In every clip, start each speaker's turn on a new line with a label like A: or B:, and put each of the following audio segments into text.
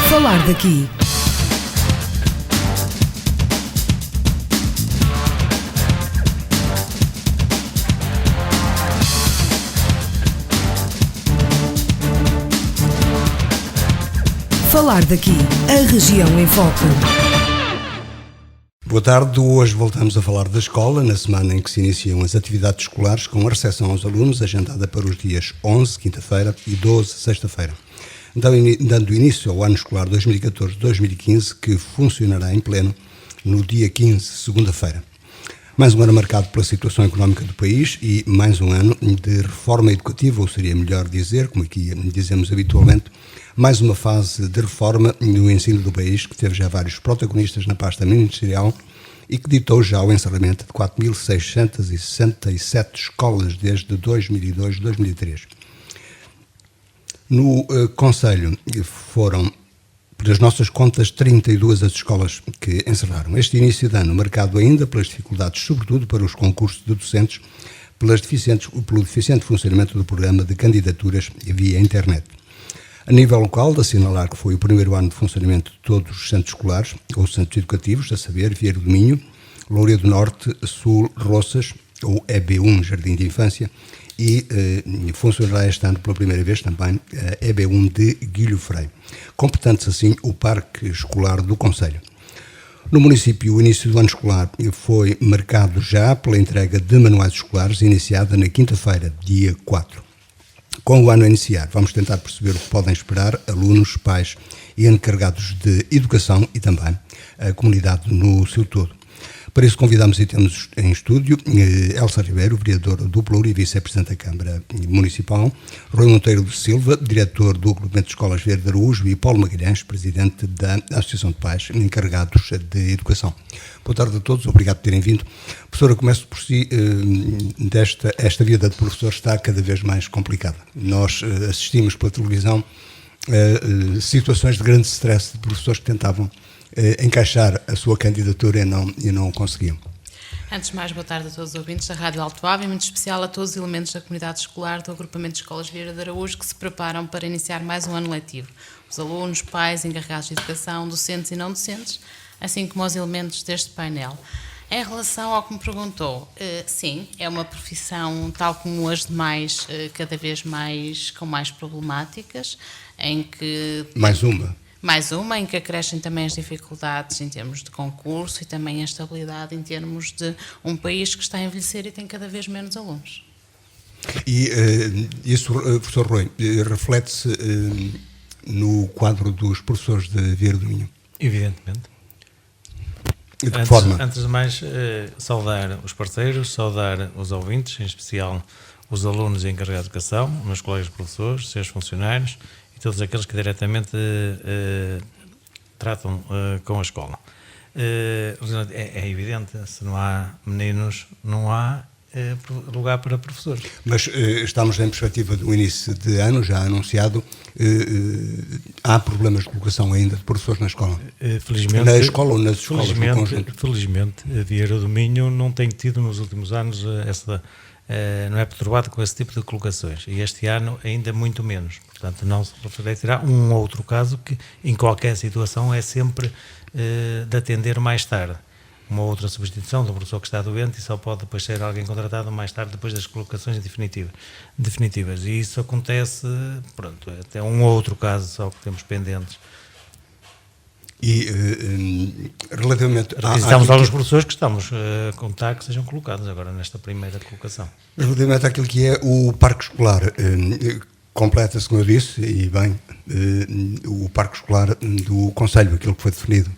A: Falar daqui. Falar daqui, a região em foco.
B: Boa tarde, hoje voltamos a falar da escola, na semana em que se iniciam as atividades escolares, com a recepção aos alunos, agendada para os dias 11, quinta-feira, e 12, sexta-feira. Dando início ao ano escolar 2014-2015, que funcionará em pleno no dia 15, segunda-feira. Mais um ano marcado pela situação económica do país e mais um ano de reforma educativa, ou seria melhor dizer, como aqui dizemos habitualmente, mais uma fase de reforma no ensino do país, que teve já vários protagonistas na pasta ministerial e que ditou já o encerramento de 4.667 escolas desde 2002-2003. No Conselho foram, pelas nossas contas, 32 as escolas que encerraram. Este início de ano marcado ainda pelas dificuldades, sobretudo para os concursos de docentes, pelo deficiente funcionamento do programa de candidaturas via internet. A nível local, de assinalar que foi o primeiro ano de funcionamento de todos os centros escolares, ou centros educativos, a saber, Vieira do Minho, Louria do Norte, Sul, Roças, ou EB1, Jardim de Infância, e funcionará este ano pela primeira vez também a EB1 de Guilho Frei, completando-se assim o Parque Escolar do Conselho. No município, o início do ano escolar foi marcado já pela entrega de manuais escolares, iniciada na quinta-feira, dia 4. Com o ano a iniciar, vamos tentar perceber o que podem esperar alunos, pais e encarregados de educação e também a comunidade no seu todo. Para isso convidamos e temos em estúdio Elsa Ribeiro, vereadora do Pelouro e vice-presidente da Câmara Municipal, Rui Monteiro de Silva, diretor do Agrupamento de Escolas Vieira de Araújo, e Paulo Magalhães, presidente da Associação de Pais encarregados de educação. Boa tarde a todos, obrigado por terem vindo. Professora, começo por si. Esta vida de professor está cada vez mais complicada. Nós assistimos pela televisão a situações de grande stress de professores que tentavam encaixar a sua candidatura e não conseguiam.
C: Antes de mais, boa tarde a todos os ouvintes da Rádio Alto Ave, e muito especial a todos os elementos da comunidade escolar do Agrupamento de Escolas Vieira de Araújo que se preparam para iniciar mais um ano letivo. Os alunos, pais, encarregados de educação, docentes e não docentes, assim como os elementos deste painel. Em relação ao que me perguntou, sim, é uma profissão, tal como as demais, cada vez mais com mais problemáticas, em que... Mais uma, em que acrescem também as dificuldades em termos de concurso e também a estabilidade em termos de um país que está a envelhecer e tem cada vez menos alunos.
B: E isso, professor Rui, reflete-se no quadro dos professores de Vieira do Minho?
D: Evidentemente.
B: De que forma?
D: Antes de mais, saudar os parceiros, saudar os ouvintes, em especial os alunos e encarregados de educação, meus colegas professores, seus funcionários, e todos aqueles que diretamente tratam com a escola. É evidente, se não há meninos, não há lugar para professores.
B: Mas estamos em perspectiva do início de ano, já anunciado, há problemas de colocação ainda de professores na escola?
D: Felizmente,
B: na escola ou nas escolas no conjunto?
D: Felizmente, a Vieira do Minho não tem tido nos últimos anos não é perturbado com esse tipo de colocações, e este ano ainda muito menos. Portanto, não se refletirá um outro caso que, em qualquer situação, é sempre de atender mais tarde. Uma outra substituição do professor que está doente e só pode depois ser alguém contratado mais tarde, depois das colocações definitivas. E isso acontece, pronto, até um outro caso só que temos pendentes.
B: E relativamente...
D: Estamos alguns professores que estamos a contar que sejam colocados agora nesta primeira colocação.
B: Relativamente àquilo que é o parque escolar, completa-se, como eu disse, e bem, o parque escolar do Conselho, aquilo que foi definido.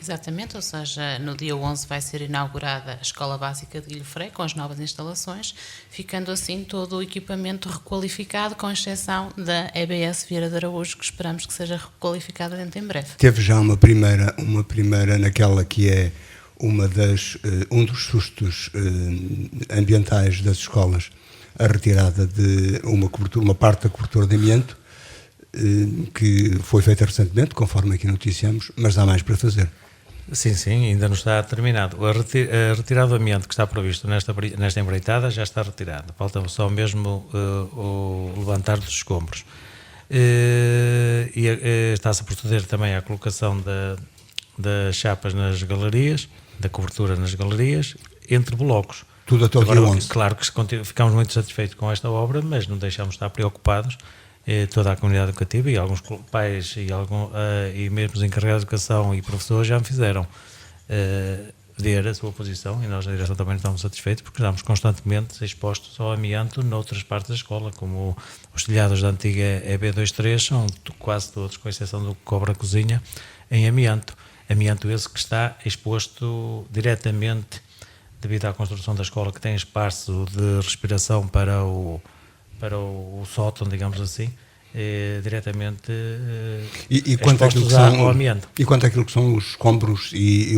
C: Exatamente, ou seja, no dia 11 vai ser inaugurada a Escola Básica de Guilho Frei, com as novas instalações, ficando assim todo o equipamento requalificado, com exceção da EBS Vieira de Araújo, que esperamos que seja requalificada dentro em breve.
B: Teve já uma primeira naquela que é um dos sustos ambientais das escolas, a retirada de uma parte da cobertura de amianto. que foi feita recentemente, conforme aqui noticiamos, mas há mais para fazer.
D: Sim, ainda não está terminado. A retirada do amianto que está previsto nesta empreitada já está retirada. Falta só mesmo o levantar dos escombros. Está-se a proceder também à colocação das chapas nas galerias, da cobertura nas galerias, entre blocos.
B: Tudo até o dia 11.
D: Claro que ficamos muito satisfeitos com esta obra, mas não deixamos de estar preocupados. Toda a comunidade educativa e alguns pais e mesmo os encarregados de educação e professores já me fizeram ver a sua posição, e nós na direção também estamos satisfeitos porque estamos constantemente expostos ao amianto noutras partes da escola, como os telhados da antiga EB23 são quase todos, com exceção do Cobra Cozinha, em amianto. Amianto esse que está exposto diretamente, devido à construção da escola, que tem espaço de respiração para o sótão, digamos assim, diretamente
B: e quanto àquilo que
D: ao amianto.
B: E quanto àquilo que são os escombros e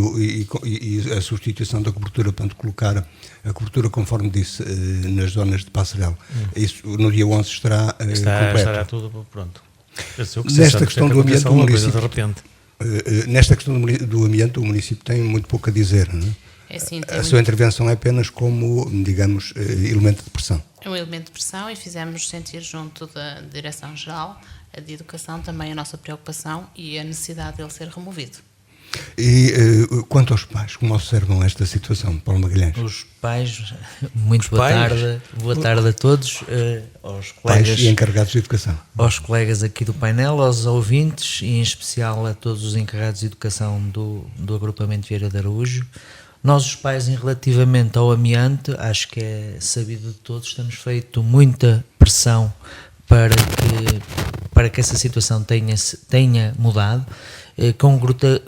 B: a substituição da cobertura, portanto, colocar a cobertura, conforme disse, nas zonas de passarela, isso no dia 11 estará completo.
D: Estará tudo pronto.
B: Nesta questão do ambiente, o município,
D: de repente.
B: Nesta questão do ambiente, o município tem muito pouco a dizer, não é? A sua intervenção é apenas como, digamos, elemento de pressão.
C: É um elemento de pressão e fizemos sentir junto da Direção-Geral de Educação também a nossa preocupação e a necessidade dele ser removido.
B: E quanto aos pais, como observam esta situação, Paulo Magalhães?
E: Os pais, muito boa tarde a todos, aos colegas,
B: pais e encarregados de educação.
E: Aos colegas aqui do painel, aos ouvintes e em especial a todos os encarregados de educação do agrupamento Vieira de Araújo. Nós, os pais, relativamente ao amianto, acho que é sabido de todos, temos feito muita pressão para que essa situação tenha mudado.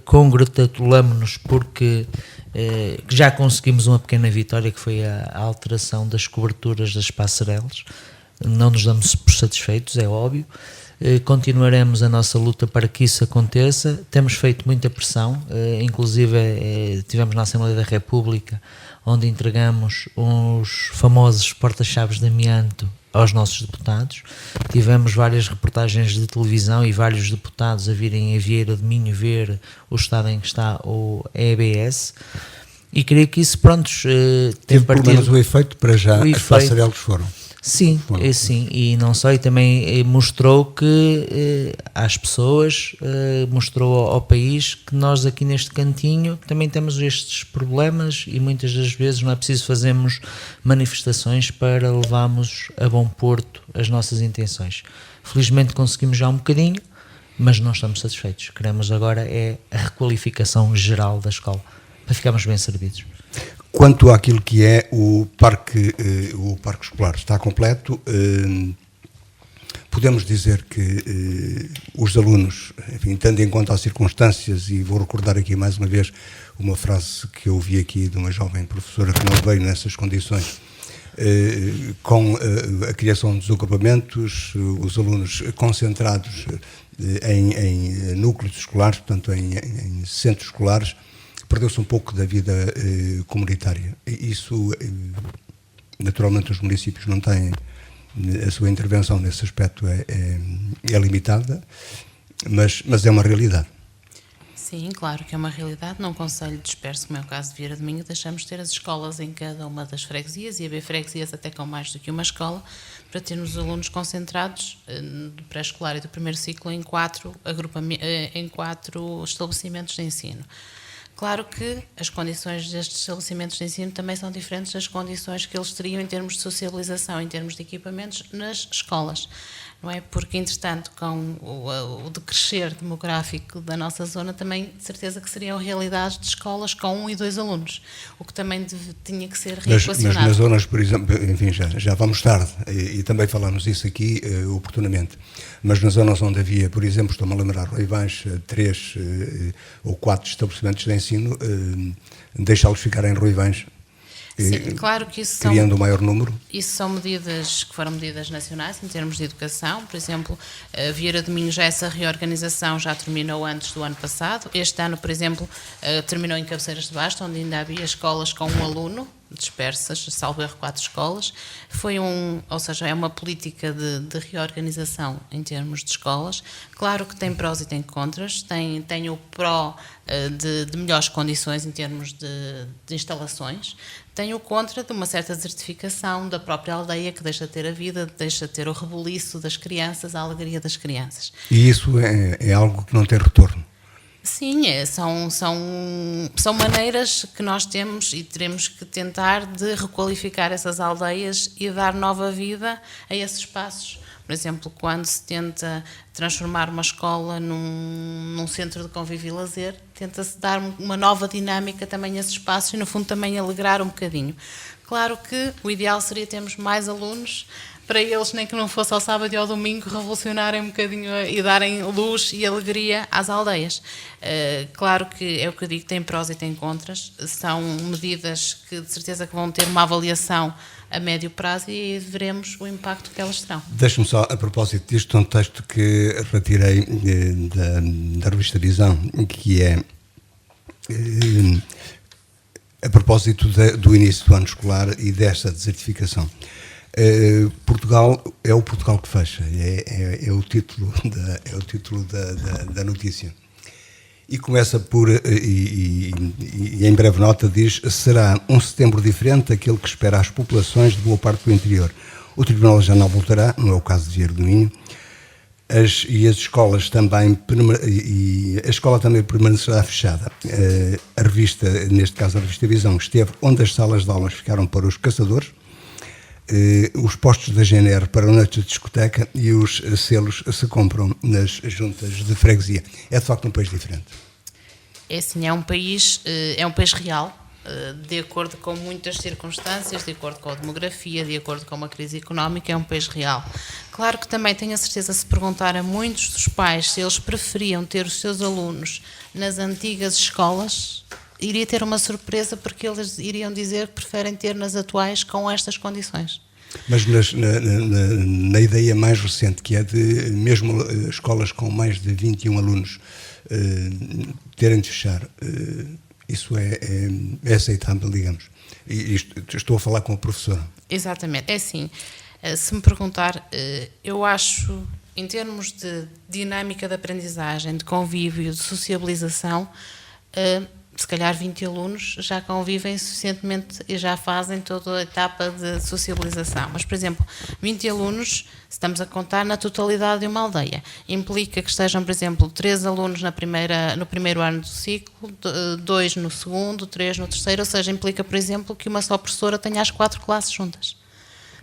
E: Congratulamos-nos porque já conseguimos uma pequena vitória, que foi a alteração das coberturas das passarelas. Não nos damos por satisfeitos, é óbvio. Continuaremos a nossa luta para que isso aconteça. Temos feito muita pressão, inclusive tivemos na Assembleia da República, onde entregamos os famosos porta-chaves de amianto aos nossos deputados. Tivemos várias reportagens de televisão e vários deputados a virem a Vieira de Minho ver o estado em que está o EBS. E creio que isso, tem
B: partido... Pelo menos o efeito para já, as passarelas foram.
E: Sim, sim, e não só, e também mostrou que às pessoas, mostrou ao país que nós aqui neste cantinho também temos estes problemas e muitas das vezes não é preciso fazermos manifestações para levarmos a bom porto as nossas intenções. Felizmente conseguimos já um bocadinho, mas não estamos satisfeitos. Queremos agora a requalificação geral da escola, para ficarmos bem servidos.
B: Quanto àquilo que é o parque escolar, está completo. Podemos dizer que os alunos, enfim, tendo em conta as circunstâncias, e vou recordar aqui mais uma vez uma frase que eu ouvi aqui de uma jovem professora que não veio nessas condições, com a criação dos agrupamentos, os alunos concentrados em núcleos escolares, portanto em centros escolares, perdeu-se um pouco da vida comunitária. Isso, naturalmente, os municípios não têm, a sua intervenção nesse aspecto é limitada, mas é uma realidade.
C: Sim, claro que é uma realidade. Num concelho disperso, como é o caso de Vieira de Minho, deixamos de ter as escolas em cada uma das freguesias, e haver freguesias até com mais do que uma escola, para termos os alunos concentrados do pré-escolar e do primeiro ciclo em quatro estabelecimentos de ensino. Claro que as condições destes estabelecimentos de ensino também são diferentes das condições que eles teriam em termos de socialização, em termos de equipamentos nas escolas, não é? Porque, entretanto, com o decrescer demográfico da nossa zona, também de certeza que seriam realidades de escolas com 1 e 2 alunos, o que também tinha que ser reequacionado.
B: Mas nas zonas, por exemplo, enfim, já vamos tarde, e também falamos isso aqui oportunamente, mas nas zonas onde havia, por exemplo, estou-me a lembrar, Ruivães, 3 ou 4 estabelecimentos de ensino, deixá-los ficar em Ruivães.
C: Sim, claro que isso
B: criando um maior número.
C: Isso são medidas que foram medidas nacionais em termos de educação. Por exemplo, a Vieira de Minho, já essa reorganização já terminou antes do ano passado. Este ano, por exemplo, terminou em Cabeceiras de Basto, onde ainda havia escolas com 1 aluno dispersas, salvo erro 4 escolas. Ou seja, é uma política de reorganização em termos de escolas. Claro que tem prós e tem contras. Tem o pró de melhores condições em termos de instalações. Tem o contra de uma certa desertificação da própria aldeia, que deixa de ter a vida, deixa de ter o rebuliço das crianças, a alegria das crianças.
B: E isso é algo que não tem retorno?
C: Sim, são maneiras que nós temos e teremos que tentar de requalificar essas aldeias e dar nova vida a esses espaços. Por exemplo, quando se tenta transformar uma escola num centro de convívio e lazer, tenta-se dar uma nova dinâmica também a esses espaços e, no fundo, também alegrar um bocadinho. Claro que o ideal seria termos mais alunos, para eles, nem que não fosse ao sábado e ao domingo, revolucionarem um bocadinho e darem luz e alegria às aldeias. Claro que é o que eu digo, tem prós e tem contras, são medidas que de certeza que vão ter uma avaliação a médio prazo e veremos o impacto que elas terão.
B: Deixe-me só, a propósito disto, um texto que retirei da revista Visão, que é a propósito do início do ano escolar e desta desertificação. Portugal é o Portugal que fecha, é o título da notícia. E começa por, e em breve nota diz, será um setembro diferente daquele que espera as populações de boa parte do interior. O Tribunal já não voltará, não é o caso de Vieira do Minho, e as escolas também, a escola também permanecerá fechada. A revista, neste caso a revista Visão, esteve onde as salas de aulas ficaram para os caçadores, os postos da GNR para noites de discoteca e os selos se compram nas juntas de freguesia. É de facto um país diferente.
C: É sim, é um país real, de acordo com muitas circunstâncias, de acordo com a demografia, de acordo com uma crise económica, é um país real. Claro que também tenho a certeza, se perguntar a muitos dos pais se eles preferiam ter os seus alunos nas antigas escolas, iria ter uma surpresa, porque eles iriam dizer que preferem ter nas atuais com estas condições.
B: Mas na ideia mais recente, que é de mesmo escolas com mais de 21 alunos terem de fechar, isso é aceitável, digamos. E estou a falar com a professora.
C: Exatamente, é assim, se me perguntar, eu acho, em termos de dinâmica de aprendizagem, de convívio, de sociabilização, se calhar 20 alunos já convivem suficientemente e já fazem toda a etapa de sociabilização. Mas, por exemplo, 20 alunos, estamos a contar na totalidade de uma aldeia. Implica que estejam, por exemplo, 3 alunos no primeiro ano do ciclo, 2 no segundo, 3 no terceiro, ou seja, implica, por exemplo, que uma só professora tenha as 4 classes juntas.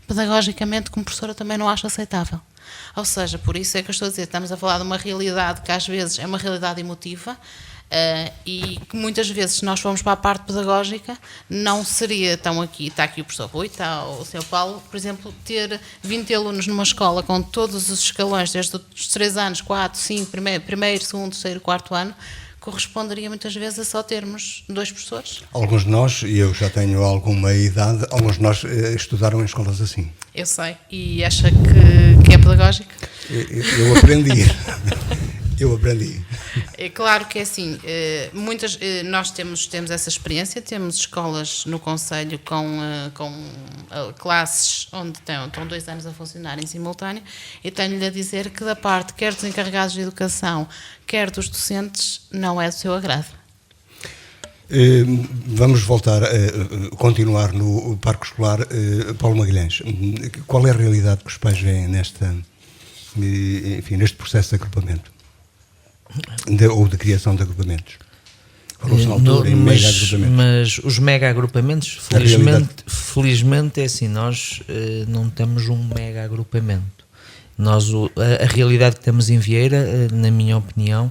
C: Pedagogicamente, como professora, também não acho aceitável. Ou seja, por isso é que eu estou a dizer, estamos a falar de uma realidade que às vezes é uma realidade emotiva, e que muitas vezes, se nós formos para a parte pedagógica, não seria tão aqui, está aqui o professor Rui, está o Sr. Paulo, por exemplo, ter 20 alunos numa escola com todos os escalões, desde os 3 anos, 4, 5, primeiro, segundo, terceiro, quarto ano, corresponderia muitas vezes a só termos 2 professores. Alguns
B: de nós, e eu já tenho alguma idade, alguns de nós estudaram em escolas assim.
C: Eu sei, e acha que é pedagógico?
B: Eu aprendi. Eu aprendi.
C: É claro que é assim, nós temos essa experiência, temos escolas no concelho com classes onde estão 2 anos a funcionar em simultâneo, e tenho-lhe a dizer que da parte quer dos encarregados de educação, quer dos docentes, não é do seu agrado.
B: Vamos voltar a continuar no Parque Escolar. Paulo Magalhães, qual é a realidade que os pais veem neste processo de agrupamento? Ou de criação de agrupamentos?
E: Mas os mega agrupamentos, felizmente é assim, nós não temos um mega agrupamento. A realidade que temos em Vieira, na minha opinião,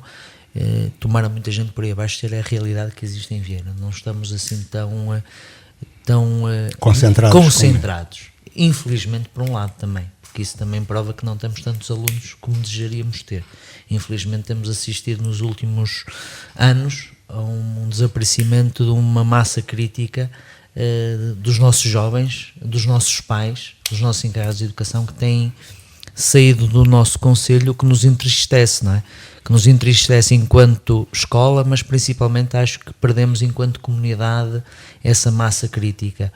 E: tomara muita gente por aí abaixo, ser a realidade que existe em Vieira. Não estamos assim tão concentrados. Infelizmente, por um lado também, porque isso também prova que não temos tantos alunos como desejaríamos ter. Infelizmente temos assistido nos últimos anos a um desaparecimento de uma massa crítica dos nossos jovens, dos nossos pais, dos nossos encarregados de educação, que têm saído do nosso concelho, que nos entristece, não é? Que nos entristece enquanto escola, mas principalmente acho que perdemos enquanto comunidade essa massa crítica.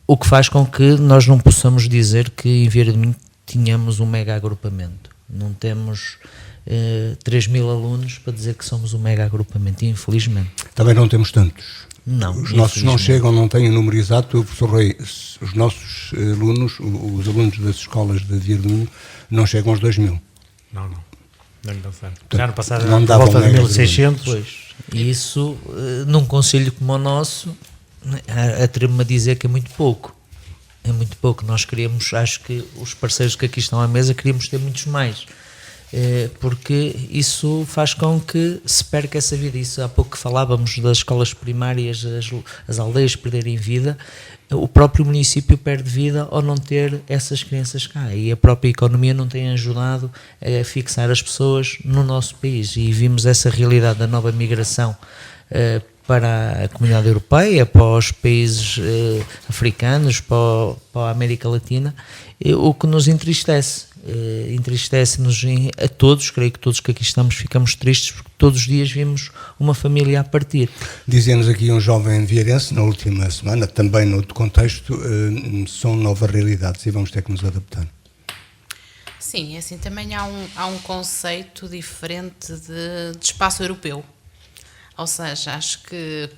E: O que faz com que nós não possamos dizer que em Vieira do Minho tínhamos um mega agrupamento. Não temos 3.000 alunos para dizer que somos um mega agrupamento, infelizmente.
B: Também não temos tantos.
E: Não,
B: os nossos não chegam, não têm o número exato. O professor Rui, os nossos alunos, os alunos das escolas de Vieira do Minho, não chegam aos 2.000.
D: Não lhe dá certo. Já no passado
B: não
D: era
B: dava
D: volta de
B: mega
D: 1.600.
E: Pois, e isso, num concelho como o nosso, atrevo-me a dizer que é muito pouco. É muito pouco. Nós queríamos, acho que os parceiros que aqui estão à mesa, queríamos ter muitos mais. Porque isso faz com que se perca essa vida. Isso, há pouco que falávamos das escolas primárias, as aldeias perderem vida, o próprio município perde vida ao não ter essas crianças cá, e a própria economia não tem ajudado a fixar as pessoas no nosso país, e vimos essa realidade da nova migração para a comunidade europeia, para os países africanos, para a América Latina, o que nos entristece. Entristece-nos a todos, creio que todos que aqui estamos ficamos tristes, porque todos os dias vimos uma família a partir.
B: Dizia-nos aqui um jovem vieirense na última semana, também noutro contexto, são novas realidades e vamos ter que nos adaptar.
C: Sim, assim, também há um conceito diferente de espaço europeu. Ou seja, acho que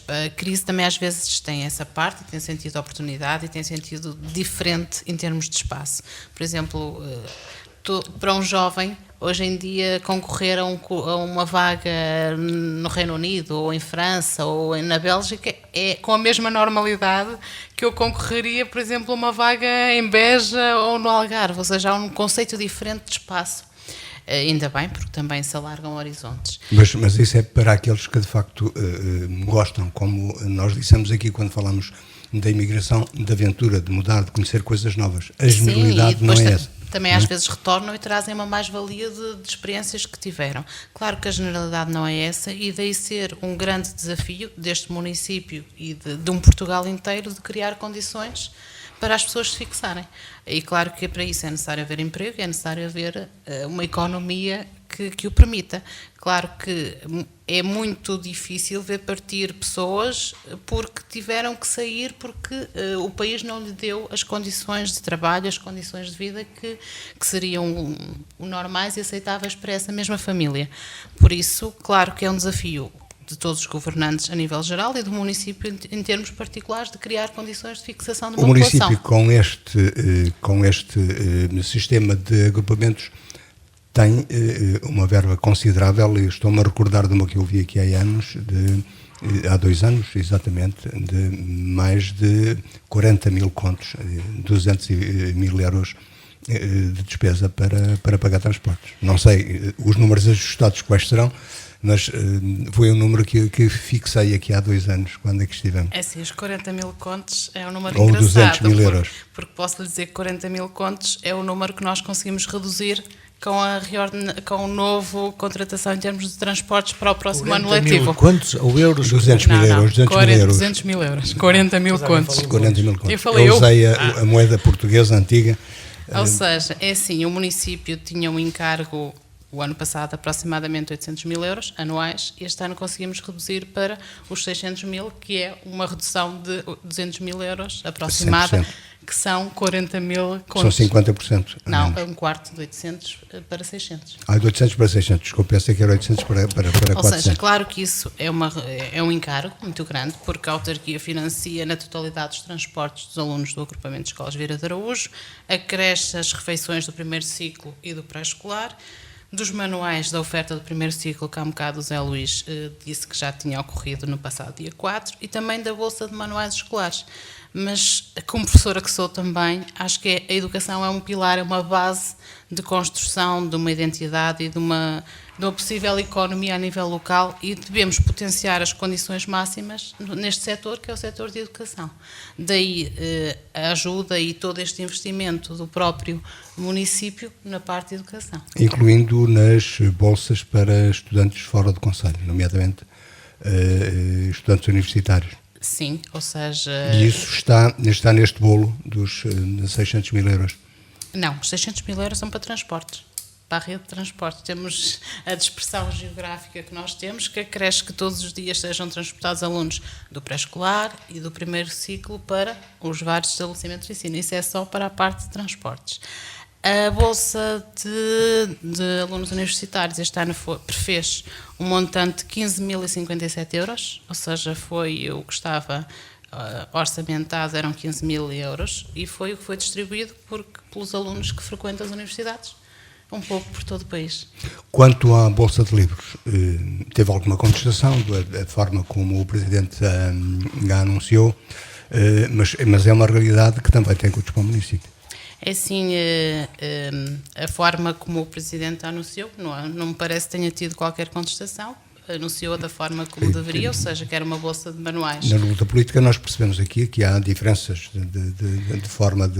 C: a crise também às vezes tem essa parte, tem sentido de oportunidade e tem sentido diferente em termos de espaço. Por exemplo, para um jovem, hoje em dia, concorrer a uma vaga no Reino Unido, ou em França, ou na Bélgica, é com a mesma normalidade que eu concorreria, por exemplo, a uma vaga em Beja ou no Algarve. Ou seja, há um conceito diferente de espaço. Ainda bem, porque também se alargam horizontes.
B: Mas isso é para aqueles que de facto gostam, como nós dissemos aqui quando falamos da imigração, da aventura, de mudar, de conhecer coisas novas. A generalidade não é essa.
C: Também às vezes retornam e trazem uma mais-valia de experiências que tiveram. Claro que a generalidade não é essa, e daí ser um grande desafio deste município e de um Portugal inteiro de criar condições para as pessoas se fixarem. E claro que para isso é necessário haver emprego, é necessário haver uma economia que o permita. Claro que é muito difícil ver partir pessoas porque tiveram que sair, porque o país não lhe deu as condições de trabalho, as condições de vida que seriam normais e aceitáveis para essa mesma família. Por isso, claro que é um desafio de todos os governantes a nível geral e do município em termos particulares de criar condições de fixação de uma população.
B: O município com este sistema de agrupamentos tem uma verba considerável, e estou-me a recordar de uma que eu vi aqui há 2 anos, exatamente, de mais de 40 mil contos, 200 mil euros de despesa para pagar transportes. Não sei os números ajustados quais serão, mas foi um número que fixei aqui há 2 anos, quando é que estivemos.
C: É sim, os 40 mil contos é um número
B: ou
C: engraçado.
B: 200 mil euros.
C: Porque posso lhe dizer que 40 mil contos é o número que nós conseguimos reduzir com a nova contratação em termos de transportes para o próximo ano letivo.
D: Quantos? Ou euros?
B: 200 mil euros.
C: 200 mil euros. 40 mil contos.
B: 40 mil contos.
C: Eu
B: usei a moeda portuguesa antiga.
C: Ou seja, é assim, o município tinha um encargo o ano passado aproximadamente 800 mil euros anuais, e este ano conseguimos reduzir para os 600 mil, que é uma redução de 200 mil euros aproximada,
B: 100%.
C: Que são 40 mil contos.
B: São 50%.
C: Não, é um quarto de 800 para 600.
B: De 800 para 600, desculpa, pensei que era 800 para 400.
C: Ou seja, claro que isso é um encargo muito grande, porque a autarquia financia na totalidade os transportes dos alunos do agrupamento de escolas Vieira de Araújo, acresce as refeições do primeiro ciclo e do pré-escolar, dos manuais da oferta do primeiro ciclo, que há um bocado o Zé Luís disse que já tinha ocorrido no passado dia 4, e também da bolsa de manuais escolares. Mas, como professora que sou também, acho que a educação é um pilar, é uma base de construção de uma identidade e de uma possível economia a nível local, e devemos potenciar as condições máximas neste setor, que é o setor de educação. Daí a ajuda e todo este investimento do próprio município na parte de educação.
B: Incluindo nas bolsas para estudantes fora do concelho, nomeadamente estudantes universitários.
C: Sim, ou seja...
B: E isso está neste bolo dos 600 mil euros?
C: Não, os 600 mil euros são para transportes, para a rede de transportes. Temos a dispersão geográfica que nós temos, que acresce que todos os dias sejam transportados alunos do pré-escolar e do primeiro ciclo para os vários estabelecimentos de ensino. Isso é só para a parte de transportes. A Bolsa de Alunos Universitários este ano prefez um montante de 15.057 euros, ou seja, foi o que estava orçamentado, eram 15 mil euros, e foi o que foi distribuído pelos alunos que frequentam as universidades, um pouco por todo o país.
B: Quanto à Bolsa de Livros, teve alguma contestação da forma como o Presidente a anunciou, mas é uma realidade que também tem custos para o município.
C: É assim, a forma como o Presidente anunciou, não me parece que tenha tido qualquer contestação, anunciou da forma como deveria, ou seja, que era uma bolsa de manuais.
B: Na luta política nós percebemos aqui que há diferenças de forma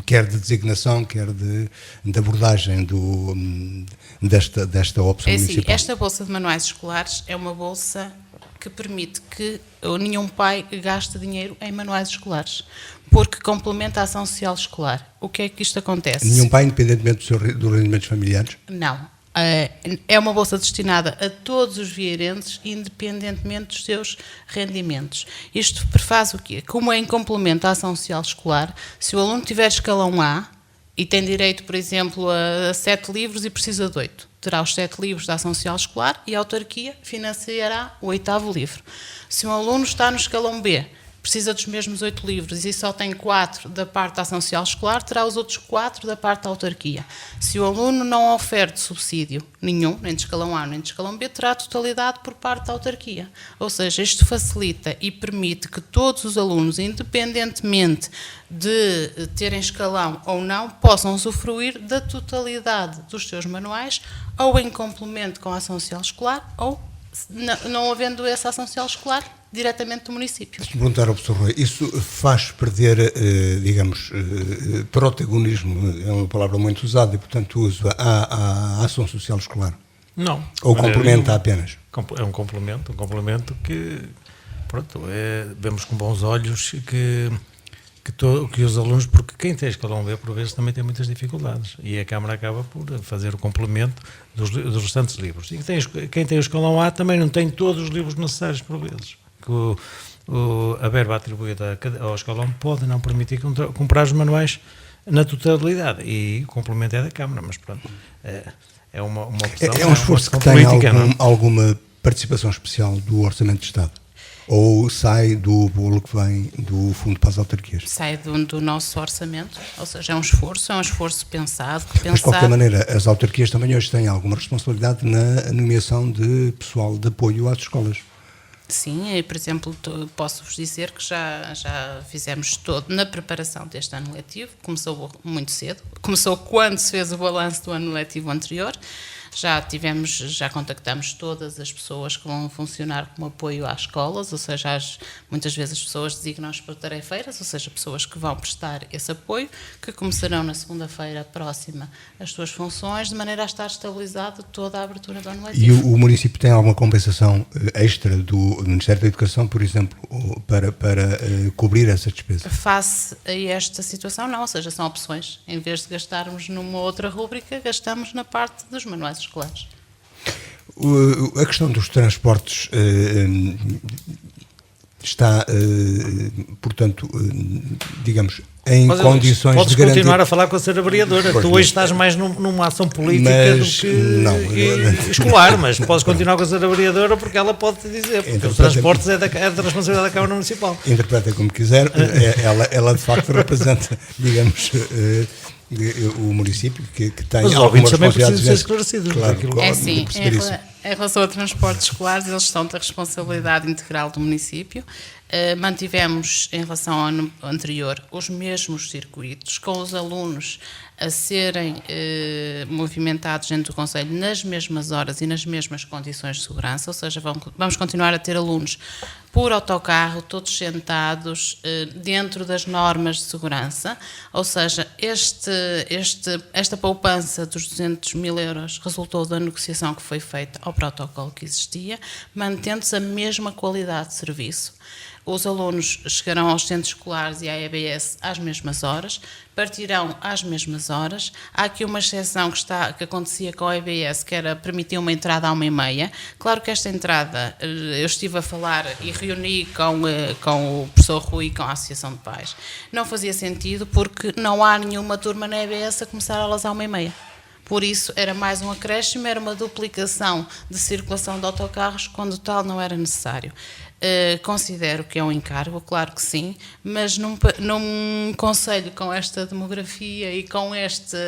B: quer de designação, quer de abordagem desta opção municipal.
C: Esta bolsa de manuais escolares é uma bolsa que permite que nenhum pai gaste dinheiro em manuais escolares, porque complementa a ação social escolar. O que é que isto acontece?
B: Nenhum pai, independentemente dos rendimentos familiares?
C: Não. É uma bolsa destinada a todos os vieirenses, independentemente dos seus rendimentos. Isto prefaz o quê? Como é em complemento à ação social escolar, se o aluno tiver escalão A e tem direito, por exemplo, a 7 livros e precisa de 8, terá os 7 livros da ação social escolar e a autarquia financiará o 8º livro. Se um aluno está no escalão B, precisa dos mesmos 8 livros e só tem 4 da parte da ação social escolar, terá os outros 4 da parte da autarquia. Se o aluno não oferte subsídio nenhum, nem de escalão A nem de escalão B, terá a totalidade por parte da autarquia. Ou seja, isto facilita e permite que todos os alunos, independentemente de terem escalão ou não, possam usufruir da totalidade dos seus manuais, ou em complemento com a ação social escolar, ou, não havendo essa ação social escolar, diretamente do município.
B: Deixa-me perguntar ao professor Rui, isso faz perder, digamos, protagonismo, é uma palavra muito usada e, portanto, uso à ação social escolar?
D: Não.
B: Ou complementa apenas?
D: É um complemento que, pronto, vemos com bons olhos que os alunos, porque quem tem escalão B, por vezes, também tem muitas dificuldades, e a Câmara acaba por fazer o complemento dos restantes livros. E quem tem o escalão A também não tem todos os livros necessários, por vezes. A verba atribuída ao escalão pode não permitir comprar os manuais na totalidade, e o complemento é da Câmara, mas pronto, é uma opção.
B: É um esforço que tem alguma participação especial do Orçamento de Estado? Ou sai do bolo que vem do Fundo para as Autarquias?
C: Sai do nosso orçamento, ou seja, é um esforço pensado.
B: Mas, de qualquer maneira, as autarquias também hoje têm alguma responsabilidade na nomeação de pessoal de apoio às escolas.
C: Sim, e, por exemplo, posso-vos dizer que já fizemos todo na preparação deste ano letivo, começou muito cedo, começou quando se fez o balanço do ano letivo anterior. Já contactamos todas as pessoas que vão funcionar como apoio às escolas, ou seja, muitas vezes as pessoas designam-nos para tarefeiras, ou seja, pessoas que vão prestar esse apoio, que começarão na segunda-feira próxima as suas funções, de maneira a estar estabilizada toda a abertura do ano letivo.
B: E o município tem alguma compensação extra do Ministério da Educação, por exemplo, para cobrir essa despesa?
C: Face a esta situação, não, ou seja, são opções. Em vez de gastarmos numa outra rúbrica, gastamos na parte dos manuais escolares.
B: A questão dos transportes está, portanto, digamos, em condições
D: podes
B: de garantir...
D: continuar a falar com a senhora vereadora. Tu hoje estás mais numa ação política do que escolar, mas podes continuar com a senhora vereadora porque ela pode te dizer, porque os transportes é da responsabilidade da Câmara Municipal.
B: Interpreta como quiser, ela de facto representa, digamos... o município que tem
D: mas
B: algumas
D: também precisam
B: responsabilidades.
D: ser esclarecidos.
B: Claro,
C: é assim, em relação a transportes escolares, eles estão da responsabilidade integral do município. Mantivemos, em relação ao ano anterior, os mesmos circuitos, com os alunos a serem movimentados dentro do Conselho nas mesmas horas e nas mesmas condições de segurança, ou seja, vamos continuar a ter alunos por autocarro, todos sentados dentro das normas de segurança, ou seja, esta poupança dos 200 mil euros resultou da negociação que foi feita ao protocolo que existia, mantendo-se a mesma qualidade de serviço. Os alunos chegarão aos centros escolares e à EBS às mesmas horas, partirão às mesmas horas. Há aqui uma exceção que acontecia com a EBS, que era permitir uma entrada à 1h30. Claro que esta entrada, eu estive a falar e reuni com o professor Rui e com a Associação de Pais. Não fazia sentido porque não há nenhuma turma na EBS a começar aulas à 1h30. Por isso, era mais um acréscimo, era uma duplicação de circulação de autocarros, quando tal não era necessário. Considero que é um encargo, claro que sim, mas num concelho com esta demografia e com esta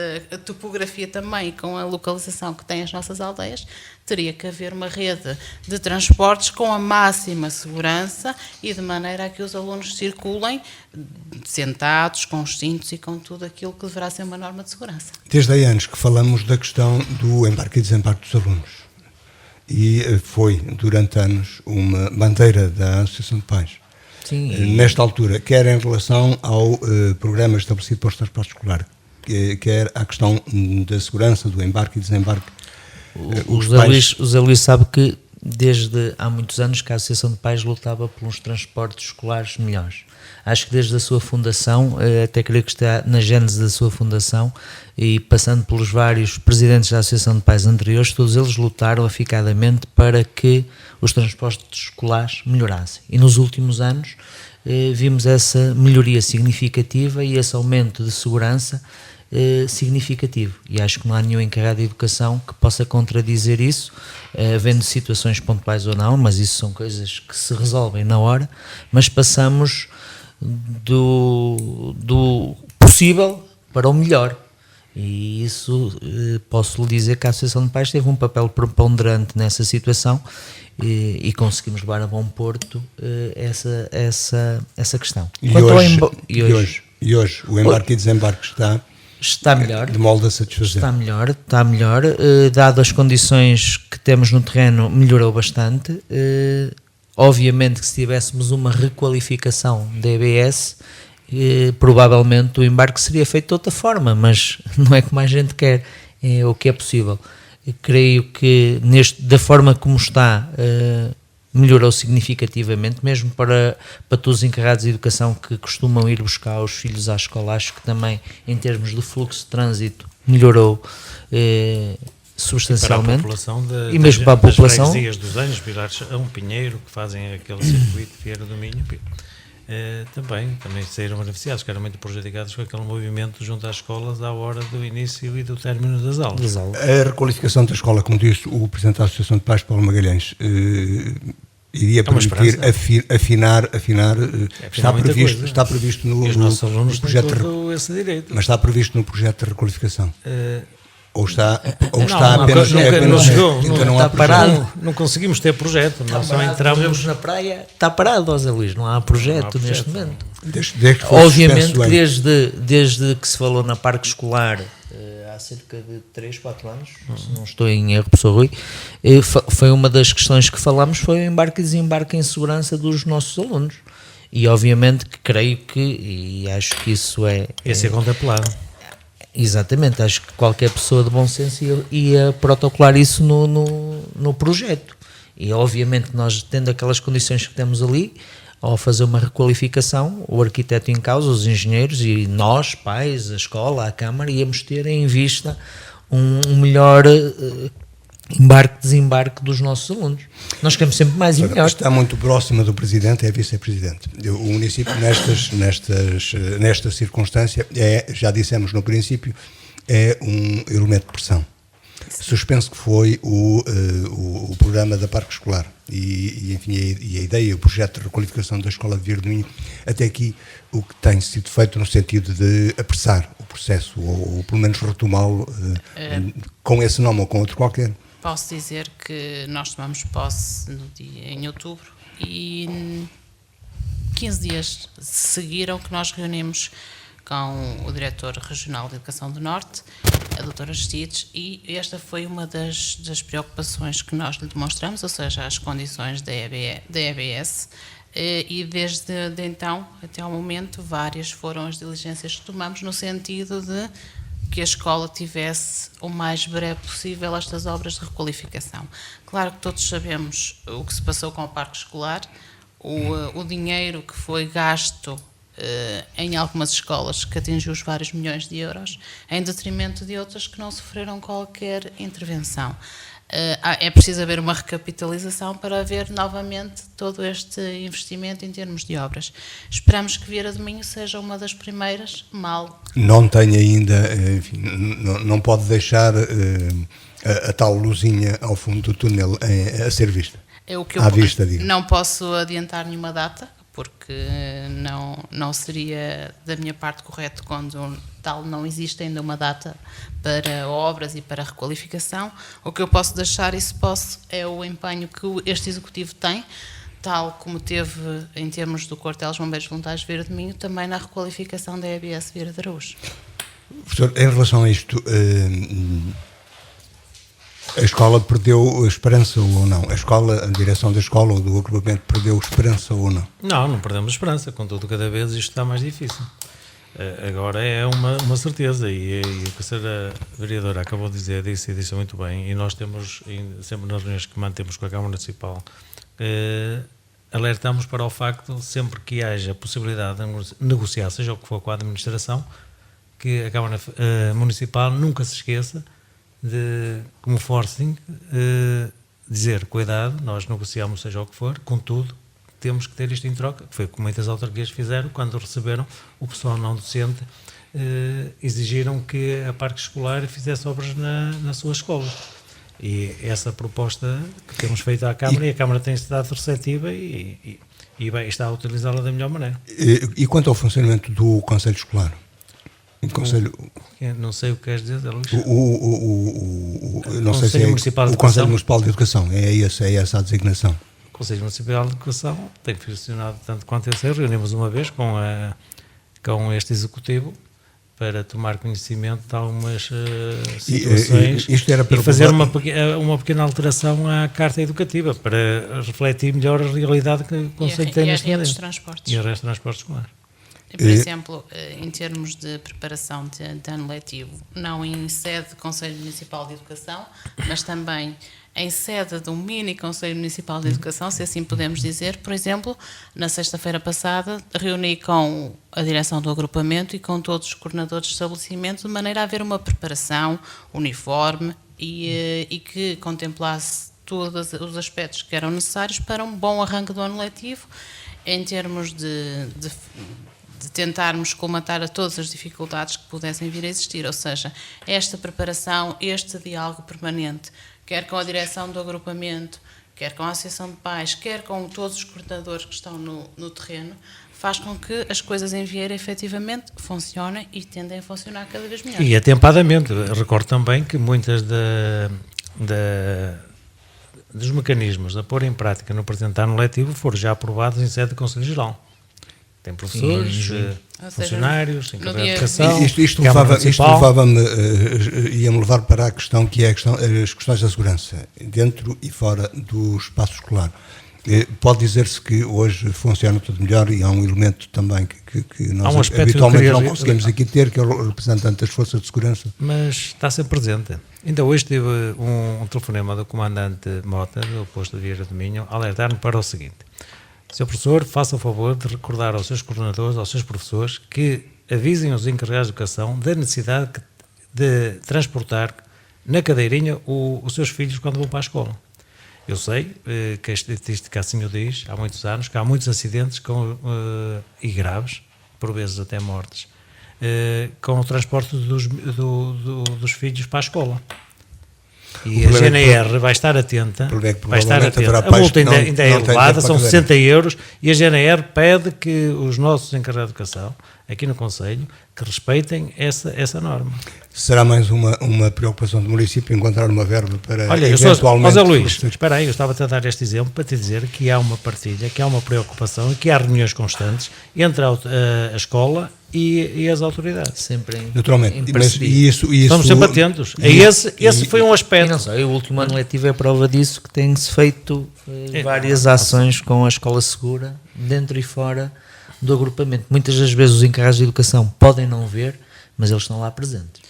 C: topografia também, e com a localização que têm as nossas aldeias, teria que haver uma rede de transportes com a máxima segurança e de maneira a que os alunos circulem sentados, com os cintos e com tudo aquilo que deverá ser uma norma de segurança.
B: Desde há anos que falamos da questão do embarque e desembarque dos alunos. E foi, durante anos, uma bandeira da Associação de Pais.
E: Sim.
B: Nesta altura, quer em relação ao programa estabelecido para o transporte escolar, quer à questão da segurança, do embarque e desembarque.
E: O Zé Luís sabe que desde há muitos anos que a Associação de Pais lutava por uns transportes escolares melhores. Acho que desde a sua fundação, até creio que está na gênese da sua fundação, e passando pelos vários presidentes da Associação de Pais anteriores, todos eles lutaram aficadamente para que os transportes escolares melhorassem. E nos últimos anos vimos essa melhoria significativa e esse aumento de segurança significativo. E acho que não há nenhum encarregado de educação que possa contradizer isso, havendo situações pontuais ou não, mas isso são coisas que se resolvem na hora, mas passamos do possível para o melhor. E isso posso lhe dizer que a Associação de Pais teve um papel preponderante nessa situação e conseguimos levar a bom porto essa questão.
B: E hoje o embarque e desembarque está
E: melhor.
B: De molde a satisfazer.
E: Está melhor. Dado as condições que temos no terreno, melhorou bastante. Obviamente que se tivéssemos uma requalificação da EBS, provavelmente o embarque seria feito de outra forma, mas não é como a gente quer, é o que é possível. Creio que da forma como está, melhorou significativamente, mesmo para todos os encarregados de educação que costumam ir buscar os filhos à escola. Acho que também, em termos de fluxo de trânsito, melhorou substancialmente.
D: E mesmo para a população das freguesias dos Anjos, Pilares a Pinheiro, que fazem aquele circuito de Vieira do Minho, também saíram beneficiados, que eram muito prejudicados com aquele movimento junto às escolas à hora do início e do término das aulas.
B: A requalificação da escola, como disse o Presidente da Associação de Pais, Paulo Magalhães, iria permitir afinar está previsto no projeto,
D: esse direito.
B: Mas está previsto no projeto de requalificação. Ou está
E: parado.
D: Não conseguimos ter projeto, nós só entramos
E: na praia, está parado, José Luís, não há projeto neste momento.
B: Obviamente
E: que desde que se falou na parque escolar há cerca de 3, 4 anos, se não estou em erro, professor Rui, foi uma das questões que falámos, foi o embarque e desembarque em segurança dos nossos alunos. E obviamente que creio que, e acho que isso é
D: contemplado.
E: Exatamente, acho que qualquer pessoa de bom senso ia protocolar isso no projeto. E obviamente que nós, tendo aquelas condições que temos ali, ao fazer uma requalificação, o arquiteto em causa, os engenheiros e nós, pais, a escola, a Câmara, íamos ter em vista um melhor embarque-desembarque dos nossos alunos. Nós queremos sempre mais e melhor.
B: Está muito próxima do Presidente, é Vice-Presidente. O município, nesta circunstância, já dissemos no princípio, é um elemento de pressão. Suspenso que foi o programa da Parque Escolar e a ideia, o projeto de requalificação da Escola de Vieira do Minho, até aqui o que tem sido feito no sentido de apressar o processo ou pelo menos retomá-lo com esse nome ou com outro qualquer.
C: Posso dizer que nós tomamos posse em outubro e 15 dias seguiram que nós reunimos com o Diretor Regional de Educação do Norte, a doutora Justites, e esta foi uma das preocupações que nós lhe demonstramos, ou seja, as condições da EBS, e desde então até ao momento várias foram as diligências que tomamos no sentido de que a escola tivesse o mais breve possível estas obras de requalificação. Claro que todos sabemos o que se passou com o parque escolar, o dinheiro que foi gasto em algumas escolas, que atingiu os vários milhões de euros, em detrimento de outras que não sofreram qualquer intervenção. É preciso haver uma recapitalização para haver novamente todo este investimento em termos de obras. Esperamos que Vieira do Minho seja uma das primeiras,
B: Não tem ainda, enfim, não pode deixar a tal luzinha ao fundo do túnel a ser vista.
C: É o que eu não posso adiantar nenhuma data, porque não seria da minha parte correto quando tal não existe ainda uma data para obras e para requalificação. O que eu posso deixar, é o empenho que este Executivo tem, tal como teve em termos do Quartel Bombeiros Voluntários Vieira do Minho, também na requalificação da EBS Vieira de Araújo.
B: Professor, em relação a isto, a escola perdeu a esperança ou não? A direção da escola ou do agrupamento perdeu esperança ou não?
D: Não perdemos esperança, contudo cada vez isto está mais difícil. Agora é uma certeza, e o que a senhora vereadora acabou de dizer, disse muito bem, e nós temos, sempre nas reuniões que mantemos com a Câmara Municipal, alertamos para o facto, sempre que haja possibilidade de negociar, seja o que for com a administração, que a Câmara Municipal nunca se esqueça de, como forcing, dizer, cuidado, nós negociamos seja o que for, contudo, temos que ter isto em troca, que foi como muitas autarquias fizeram, quando receberam o pessoal não docente, exigiram que a Parque Escolar fizesse obras na sua escola. E essa proposta que temos feito à Câmara, e a Câmara tem estado receptiva e está a utilizá-la da melhor maneira.
B: E quanto ao funcionamento do Conselho Escolar?
D: Não sei o que queres dizer, Luís.
B: Não sei se é o Conselho Municipal de Educação, é essa a designação.
D: O Conselho Municipal de Educação tem funcionado tanto quanto eu sei. Reunimos uma vez com este Executivo para tomar conhecimento de algumas situações e fazer uma pequena alteração à Carta Educativa para refletir melhor a realidade que o Conselho tem neste momento.
C: E a rede de transportes escolar. Por exemplo, em termos de preparação de ano letivo, não em sede do Conselho Municipal de Educação, mas também em sede de um mini Conselho Municipal de Educação, se assim podemos dizer. Por exemplo, na sexta-feira passada, reuni com a direção do agrupamento e com todos os coordenadores de estabelecimento, de maneira a haver uma preparação uniforme e que contemplasse todos os aspectos que eram necessários para um bom arranque do ano letivo, em termos de tentarmos colmatar a todas as dificuldades que pudessem vir a existir, ou seja, esta preparação, este diálogo permanente, quer com a direção do agrupamento, quer com a Associação de Pais, quer com todos os coordenadores que estão no terreno, faz com que as coisas em Vieira efetivamente funcionem e tendem a funcionar cada vez melhor.
D: E atempadamente, recordo também que muitas dos mecanismos a pôr em prática no presente ano letivo foram já aprovados em sede do Conselho Geral. Tem professores, funcionários, encarregados de educação.
B: Isto levava-me, ia-me levar para a questão que é as questões da segurança, dentro e fora do espaço escolar. Pode dizer-se que hoje funciona tudo melhor e há um elemento também que nós habitualmente não conseguimos aqui ter, que é o representante das forças de segurança.
D: Mas está sempre presente. Ainda hoje tive um telefonema do comandante Mota, do posto de Vieira do Minho, a alertar-me para o seguinte: Sr. Professor, faça o favor de recordar aos seus coordenadores, aos seus professores, que avisem os encarregados de educação da necessidade de transportar na cadeirinha os seus filhos quando vão para a escola. Eu sei que a estatística assim o diz, há muitos anos, que há muitos acidentes e graves, por vezes até mortes, com o transporte dos filhos para a escola. E a GNR vai estar atenta, a multa ainda é elevada, são 60 euros, e a GNR pede que os nossos encarregados de educação, aqui no Conselho, que respeitem essa norma.
B: Será mais uma preocupação do município encontrar uma verba para
D: eventualmente... José Luís, espera aí, eu estava a dar este exemplo para te dizer que há uma partilha, que há uma preocupação, que há reuniões constantes entre a escola e as autoridades.
B: Sempre naturalmente.
D: Mas estamos sempre atentos. Esse foi um aspecto.
E: E não só, o último ano letivo é prova disso, que tem-se feito várias ações com a escola segura, dentro e fora do agrupamento. Muitas das vezes os encarregados de educação podem não ver, mas eles estão lá presentes.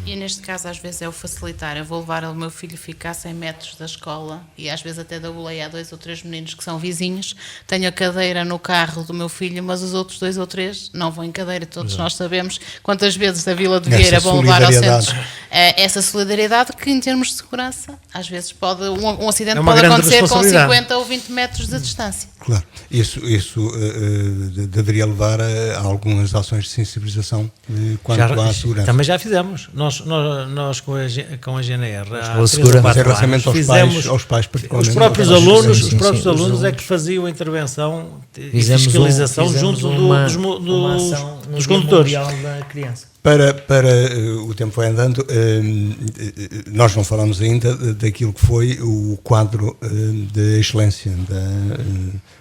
C: E neste caso, às vezes, é o facilitar. Eu vou levar o meu filho ficar 100 metros da escola e às vezes até da boleia a 2 ou 3 meninos que são vizinhos. Tenho a cadeira no carro do meu filho, mas os outros 2 ou 3 não vão em cadeira. Todos nós sabemos quantas vezes da Vila de Vieira vão levar ao centro. Essa solidariedade que, em termos de segurança, às vezes pode um acidente pode acontecer com 50 ou 20 metros de distância.
B: Claro, isso deveria levar a algumas ações de sensibilização quanto à segurança.
D: Também já fizemos. Nós com a GNR,
B: mas em relação aos pais particularmente.
D: Os próprios alunos é que faziam a intervenção e fiscalização junto dos condutores.
E: Da criança.
B: Para o tempo vai andando, nós não falamos ainda daquilo que foi o quadro de excelência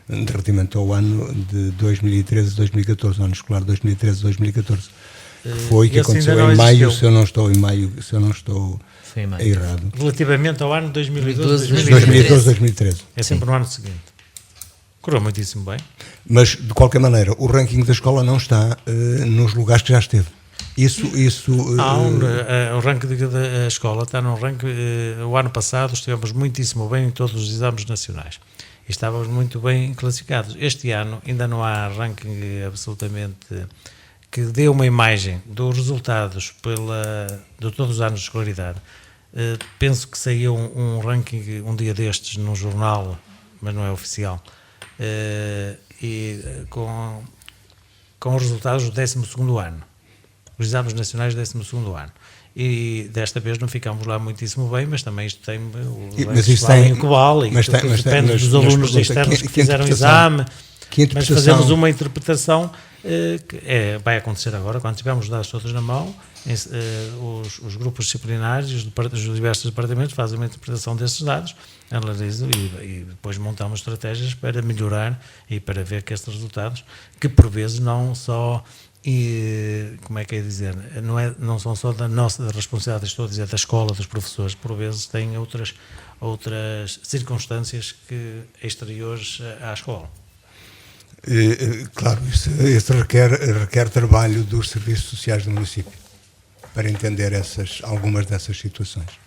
B: relativamente ao ano de 2013-2014, ano escolar 2013-2014, que aconteceu em maio, se eu não estou errado.
D: Relativamente ao ano
B: 2012-2013.
D: É sempre no ano seguinte. Correu muitíssimo bem.
B: Mas, de qualquer maneira, o ranking da escola não está nos lugares que já esteve.
D: O ranking da escola está no ranking. O ano passado estivemos muitíssimo bem em todos os exames nacionais e estávamos muito bem classificados. Este ano ainda não há ranking absolutamente que dê uma imagem dos resultados de todos os anos de escolaridade. Penso que saiu um ranking um dia destes num jornal, mas não é oficial, com os resultados do 12º ano. Os exames nacionais do 12º ano. E desta vez não ficámos lá muitíssimo bem, mas também isto tem o que vale, depende dos alunos externos que fizeram o exame, mas fazemos uma interpretação que vai acontecer agora, quando tivermos os dados todos na mão, os grupos disciplinares e os diversos departamentos fazem uma interpretação desses dados, analisam e depois montamos estratégias para melhorar e para ver que estes resultados, que por vezes não só... E, como é que é dizer, não são só da responsabilidade, estou a dizer, da escola, dos professores, por vezes têm outras circunstâncias exteriores à escola.
B: Claro, isso requer trabalho dos serviços sociais do município para entender algumas dessas situações.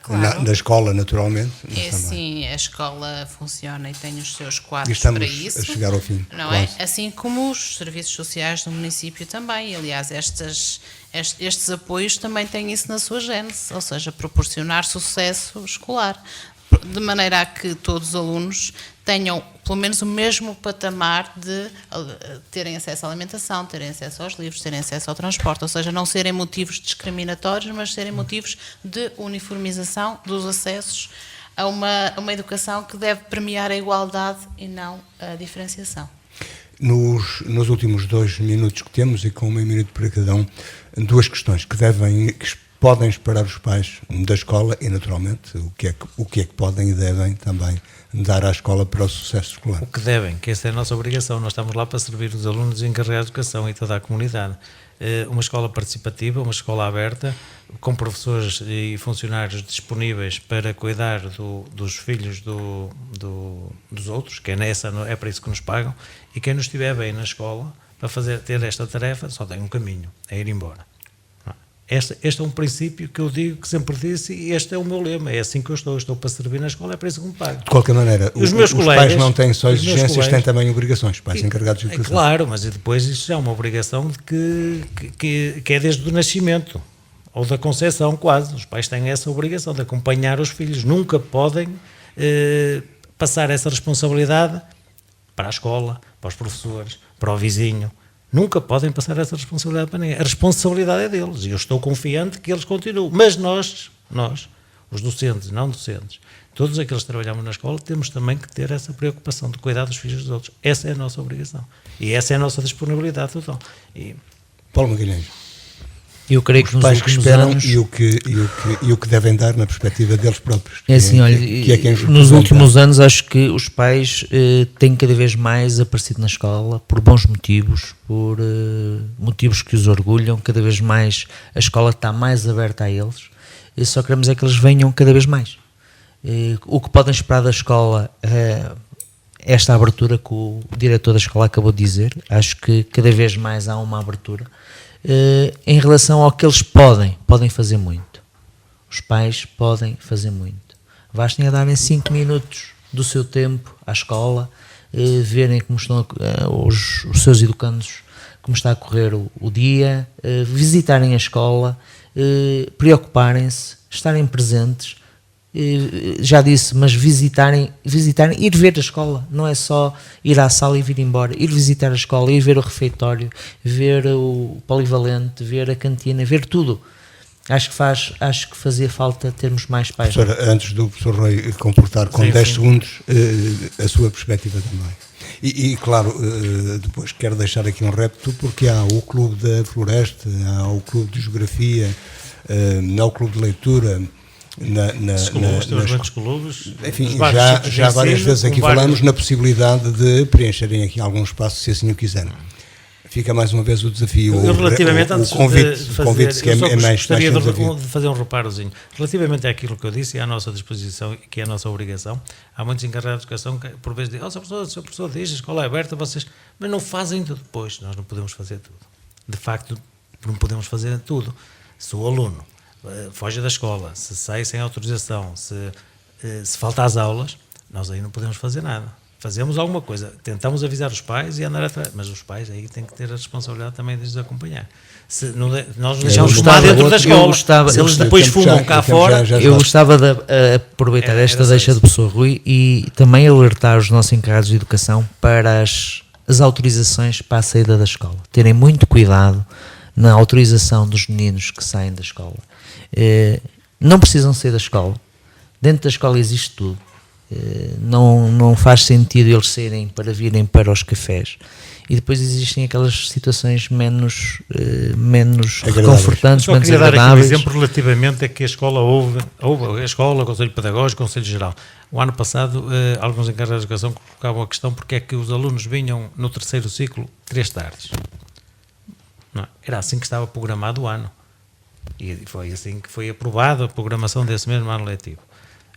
B: Claro. Na escola, naturalmente.
C: É sim, a escola funciona e tem os seus quadros
B: para
C: isso.
B: A chegar ao fim.
C: Não é? Assim como os serviços sociais do município também. Aliás, estes apoios também têm isso na sua gênese, ou seja, proporcionar sucesso escolar, de maneira a que todos os alunos tenham pelo menos o mesmo patamar de terem acesso à alimentação, terem acesso aos livros, terem acesso ao transporte, ou seja, não serem motivos discriminatórios, mas serem motivos de uniformização dos acessos a uma educação que deve premiar a igualdade e não a diferenciação.
B: Nos últimos 2 minutos que temos, e com 1 minuto para cada um, 2 questões que podem esperar os pais da escola e, naturalmente, o que é que podem e devem também dar à escola para o sucesso escolar.
D: O que devem, que essa é a nossa obrigação. Nós estamos lá para servir os alunos e encarregar a educação e toda a comunidade. Uma escola participativa, uma escola aberta, com professores e funcionários disponíveis para cuidar dos filhos dos outros, que é para isso que nos pagam, e quem não estiver bem na escola, para ter esta tarefa, só tem um caminho, é ir embora. Este é um princípio que eu digo, que sempre disse, e este é o meu lema, é assim que eu estou para servir na escola, é para isso que me pago.
B: De qualquer maneira, os pais não têm só exigências, têm também obrigações, pais encarregados de educação.
D: Claro, mas depois isto é uma obrigação que é desde o nascimento, ou da concepção quase, os pais têm essa obrigação de acompanhar os filhos, nunca podem passar essa responsabilidade para a escola, para os professores, para o vizinho. Nunca podem passar essa responsabilidade para ninguém. A responsabilidade é deles e eu estou confiante que eles continuam. Mas nós, os docentes, não docentes, todos aqueles que trabalhamos na escola, temos também que ter essa preocupação de cuidar dos filhos dos outros. Essa é a nossa obrigação. E essa é a nossa disponibilidade total.
B: Paulo Magalhães.
E: Eu creio que
B: os pais que esperam anos... e o que devem dar na perspectiva deles próprios.
E: Nos últimos anos acho que os pais têm cada vez mais aparecido na escola por bons motivos, por motivos que os orgulham, cada vez mais a escola está mais aberta a eles, e só queremos é que eles venham cada vez mais. O que podem esperar da escola é esta abertura que o diretor da escola acabou de dizer. Acho que cada vez mais há uma abertura. Em relação ao que eles podem fazer muito. Os pais podem fazer muito. Bastem a darem 5 minutos do seu tempo à escola, verem como estão os seus educandos, como está a correr o dia, visitarem a escola, preocuparem-se, estarem presentes. Já disse, mas visitarem, ir ver a escola, não é só ir à sala e vir embora, ir visitar a escola, ir ver o refeitório, ver o polivalente, ver a cantina, ver tudo. Acho que fazia falta termos mais pais.
B: Professora, antes do professor Rui completar com 10 segundos a sua perspectiva também. E claro, depois quero deixar aqui um repto, porque há o Clube da Floresta, há o Clube de Geografia, há o Clube de Leitura,
D: muitos clubes,
B: enfim, já várias vezes aqui falamos na possibilidade de preencherem aqui algum espaço, se assim o quiserem. Fica mais uma vez o desafio,
D: relativamente
B: o convite que é mais
D: gostaria
B: desafio.
D: de fazer um reparozinho. Relativamente àquilo que eu disse e à nossa disposição, que é a nossa obrigação, há muitos encarregados de educação que por vezes dizem, Sr. Professor diz, a escola é aberta, vocês, mas não fazem tudo. Pois, nós não podemos fazer tudo. De facto, não podemos fazer tudo. Se o aluno foge da escola, se sai sem autorização, se falta às aulas, nós aí não podemos fazer nada. Fazemos alguma coisa, tentamos avisar os pais e andar atrás, mas os pais aí têm que ter a responsabilidade também de os acompanhar. Se não, nós deixamos tomar dentro da escola, se eles depois fumam cá fora...
E: Eu gostava de aproveitar esta deixa do professor Rui e também alertar os nossos encarregados de educação para as autorizações para a saída da escola. Terem muito cuidado na autorização dos meninos que saem da escola. Não precisam sair da escola. Dentro da escola existe tudo. Não faz sentido eles saírem para virem para os cafés. E depois existem aquelas situações menos reconfortantes, menos agradáveis.
D: Queria dar aqui um exemplo relativamente a que a escola houve a escola, o Conselho Pedagógico, o Conselho Geral. O ano passado, alguns encarregados de educação colocavam a questão porque é que os alunos vinham no terceiro ciclo 3 tardes. Não, era assim que estava programado o ano. E foi assim que foi aprovada a programação desse mesmo ano letivo.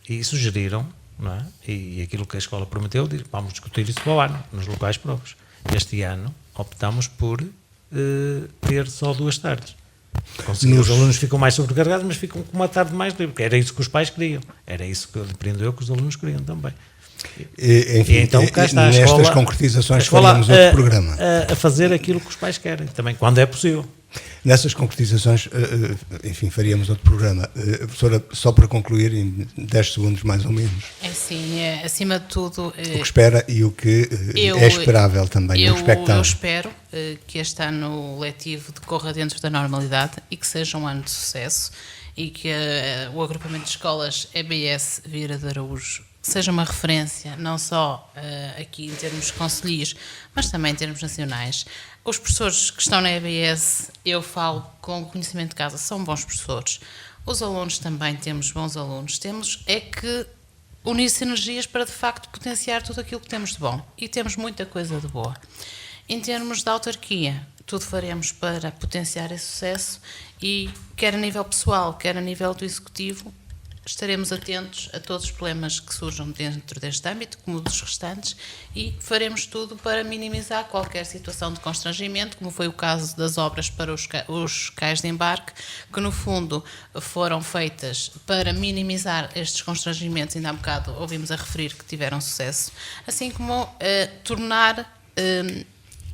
D: E sugeriram, não é? E aquilo que a escola prometeu, vamos discutir isso para o ano, nos locais próprios. Este ano optámos por ter só 2 tardes. Os alunos ficam mais sobrecarregados, mas ficam com uma tarde mais livre, porque era isso que os pais queriam. Era isso que depreendo eu que os alunos queriam também.
B: Enfim,
D: e então cá está a
B: nestas
D: escola,
B: concretizações faríamos outro programa.
D: A fazer aquilo que os pais querem, também, quando é possível.
B: Nessas concretizações, enfim, faríamos outro programa. Professora, só para concluir, em 10 segundos mais ou menos.
C: É sim, acima de tudo...
B: o que espera e o que é esperável também,
C: eu
B: expectável.
C: espero que este ano letivo decorra dentro da normalidade e que seja um ano de sucesso e que o agrupamento de escolas EBS Vieira de Araújo seja uma referência, não só aqui em termos concelhios, mas também em termos nacionais. Os professores que estão na EBS, eu falo com conhecimento de casa, são bons professores. Os alunos também temos bons alunos. Temos é que unir sinergias para, de facto, potenciar tudo aquilo que temos de bom. E temos muita coisa de boa. Em termos de autarquia, tudo faremos para potenciar esse sucesso e, quer a nível pessoal, quer a nível do executivo, estaremos atentos a todos os problemas que surjam dentro deste âmbito, como dos restantes, e faremos tudo para minimizar qualquer situação de constrangimento, como foi o caso das obras para os cais de embarque, que no fundo foram feitas para minimizar estes constrangimentos, ainda há bocado ouvimos a referir que tiveram sucesso, assim como tornar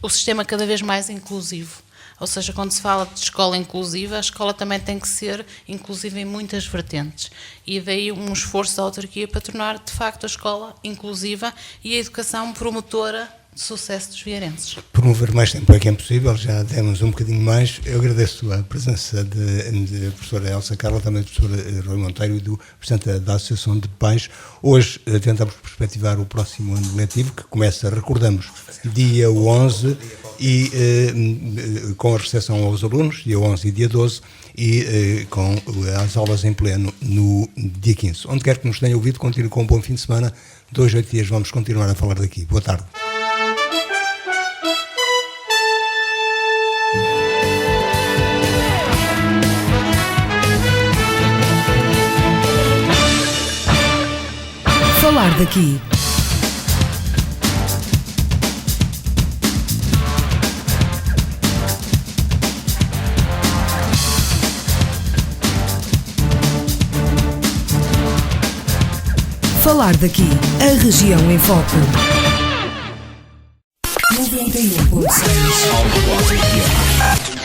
C: o sistema cada vez mais inclusivo. Ou seja, quando se fala de escola inclusiva, a escola também tem que ser inclusiva em muitas vertentes. E daí um esforço da autarquia para tornar, de facto, a escola inclusiva e a educação promotora de sucesso dos vieirenses.
B: Promover mais tempo é que é possível, já demos um bocadinho mais. Eu agradeço a presença de professora Elsa Carla, também do professor Rui Monteiro e do presidente da Associação de Pais. Hoje tentamos perspectivar o próximo ano letivo, que começa, recordamos, dia 11 e com a recepção aos alunos, dia 11 e dia 12, e com as aulas em pleno no dia 15. Onde quer que nos tenha ouvido, continue com um bom fim de semana. 2 a 8 dias vamos continuar a falar daqui. Boa tarde.
A: Falar daqui. Falar daqui, a região em foco. 91.6